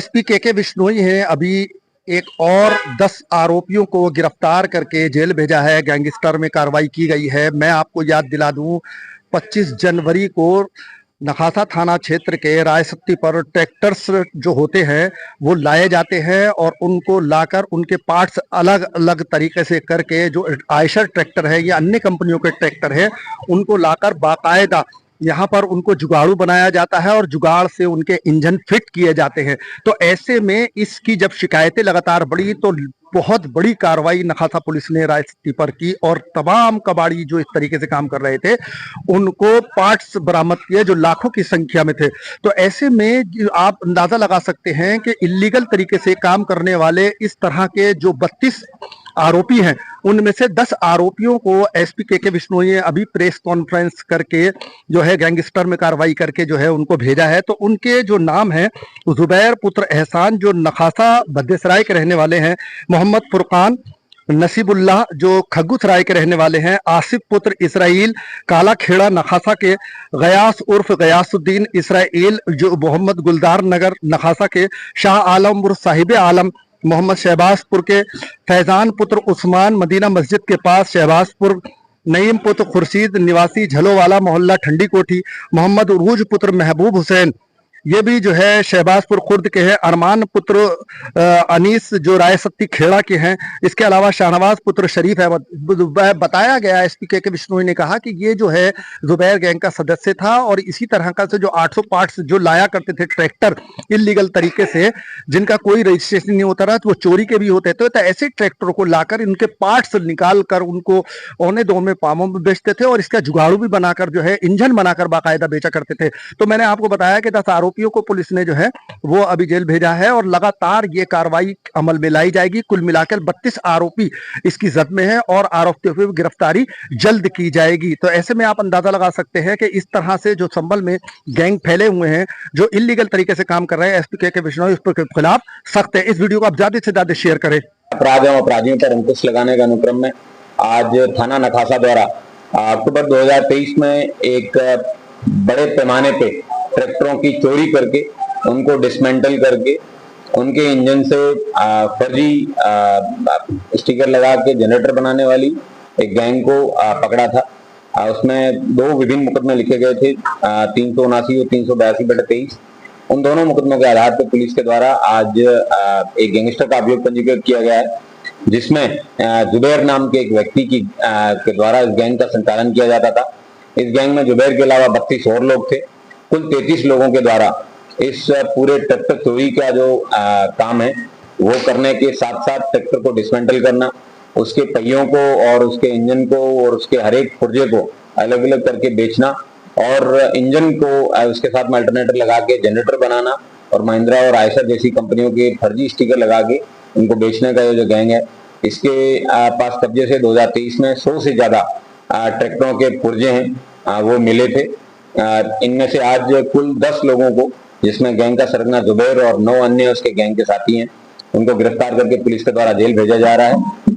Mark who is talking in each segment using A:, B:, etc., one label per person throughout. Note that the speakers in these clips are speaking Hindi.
A: एसपी के बिश्नोई हैं। अभी एक और 10 आरोपियों को गिरफ्तार करके जेल भेजा है। गैंगस्टर में कार्रवाई की गई है। मैं आपको याद दिला दूं, 25 जनवरी को नखासा थाना क्षेत्र के रायसत्ती पर ट्रैक्टर्स जो होते हैं वो लाए जाते हैं और उनको लाकर उनके पार्ट्स अलग अलग तरीके से करके, जो आयशर ट्रैक्टर है या अन्य कंपनियों के ट्रैक्टर है, उनको लाकर बाकायदा यहाँ पर उनको जुगाड़ू बनाया जाता है और जुगाड़ से उनके इंजन फिट किए जाते हैं। तो ऐसे में इसकी जब शिकायतें लगातार बढ़ी तो बहुत बड़ी कार्रवाई नखासा पुलिस ने रायसत्ती पर की और तमाम कबाड़ी जो इस तरीके से काम कर रहे थे उनको पार्ट्स बरामद किए जो लाखों की संख्या में थे। तो ऐसे में आप अंदाजा लगा सकते हैं कि इलीगल तरीके से काम करने वाले इस तरह के जो 32 आरोपी हैं, उनमें से 10 आरोपियों को एसपी के बिश्नोई ने अभी प्रेस कॉन्फ्रेंस करके जो है गैंगस्टर में कार्रवाई करके जो है उनको भेजा है। तो उनके जो नाम है, जुबैर पुत्र एहसान जो नखासा भद्देसराय के रहने वाले हैं, मोहम्मद फुरकान, नसीबुल्लाह जो खग्गूसराय के रहने वाले हैं, आसिफ पुत्र इसराइल काला खेड़ा नखासा के, गयास उर्फ गयासुद्दीन इसराइल जो मोहम्मद गुलदार नगर नखासा के, शाह आलम उर्फ साहिब आलम मोहम्मद शहबाजपुर के, फैजान पुत्र उस्मान मदीना मस्जिद के पास शहबाजपुर, नईम पुत्र खुर्शीद निवासी झलोवाला मोहल्ला ठंडी कोठी, मोहम्मद उरूज पुत्र महबूब हुसैन ये भी जो है शहबाजपुर खुर्द के हैं, अरमान पुत्र अनीस जो रायसत्ती खेड़ा के हैं, इसके अलावा शाहनवाज पुत्र शरीफ अहमद। बताया गया एसपी के बिश्नोई ने कहा कि ये जो है जुबैर गैंग का सदस्य था और इसी तरह का से जो 800 पार्ट्स जो लाया करते थे ट्रैक्टर इलीगल तरीके से, जिनका कोई रजिस्ट्रेशन नहीं होता रहा, तो वो चोरी के भी होते थे। तो ऐसे ट्रैक्टरों को लाकर इनके पार्ट्स निकाल कर उनको औने दो में पामों में बेचते थे और इसका जुगाड़ू भी बनाकर जो है इंजन बनाकर बाकायदा बेचा करते थे। तो मैंने आपको बताया कि 10 आरोपियों को पुलिस ने जो है वो अभी जेल भेजा है और लगातार ये कार्रवाई अमल में लाई जाएगी। कुल मिलाकर 32 आरोपी इसकी जद में है और आरोपियों की गिरफ्तारी जल्द की जाएगी। तो ऐसे में आप अंदाजा लगा सकते हैं कि इस तरह से जो संभल में गैंग फैले हुए हैं जो इलीगल तरीके से काम कर रहे हैं, एसपी के बिश्नोई उस पर खिलाफ सख्त है। इस वीडियो को आप ज्यादा से ज्यादा शेयर करें।
B: अपराधियों पर अंकुश लगाने के अनुक्रम में आज थाना नखासा द्वारा अक्टूबर 2023 में एक बड़े पैमाने पे ट्रैक्टरों की चोरी करके उनको डिसमेंटल करके उनके इंजन से फर्जी स्टिकर लगा के जनरेटर बनाने वाली एक गैंग को पकड़ा था। उसमें 2 विभिन्न मुकदमे लिखे गए थे, 379 और 382/23। उन दोनों मुकदमों के आधार पर पुलिस के द्वारा आज एक गैंगस्टर का अभियोग पंजीकृत किया गया है, जिसमें जुबैर नाम के एक व्यक्ति की के द्वारा इस गैंग का संचालन किया जाता था। इस गैंग में जुबैर के अलावा 32 और लोग थे। कुल 33 लोगों के द्वारा इस पूरे ट्रैक्टर चोरी का जो काम है वो करने के साथ साथ ट्रैक्टर को डिसमेंटल करना, उसके पहियों को और उसके इंजन को और उसके हर एक पुर्जे को अलग अलग करके बेचना और इंजन को उसके साथ में अल्टरनेटर लगा के जनरेटर बनाना और महिंद्रा और आयशर जैसी कंपनियों के फर्जी स्टिकर लगा के उनको बेचने का जो गैंग है, इसके पास कब्जे से 2023 में 100 से ज्यादा ट्रैक्टरों के पुर्जे हैं वो मिले थे। इनमें से आज कुल 10 लोगों को, जिसमें गैंग का सरगना जुबैर और 9 अन्य उसके गैंग के साथी हैं, उनको गिरफ्तार करके पुलिस के द्वारा जेल भेजा जा रहा है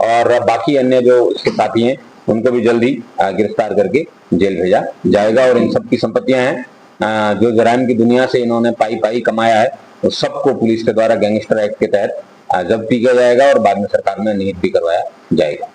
B: और बाकी अन्य जो उसके साथी हैं उनको भी जल्द ही गिरफ्तार करके जेल भेजा जाएगा। और इन सब की संपत्तियां हैं जो जराइम की दुनिया से इन्होंने पाई कमाया है, उस सबको पुलिस के द्वारा गैंगस्टर एक्ट के तहत जब्त किया जाएगा और बाद में सरकार में निहित भी करवाया जाएगा।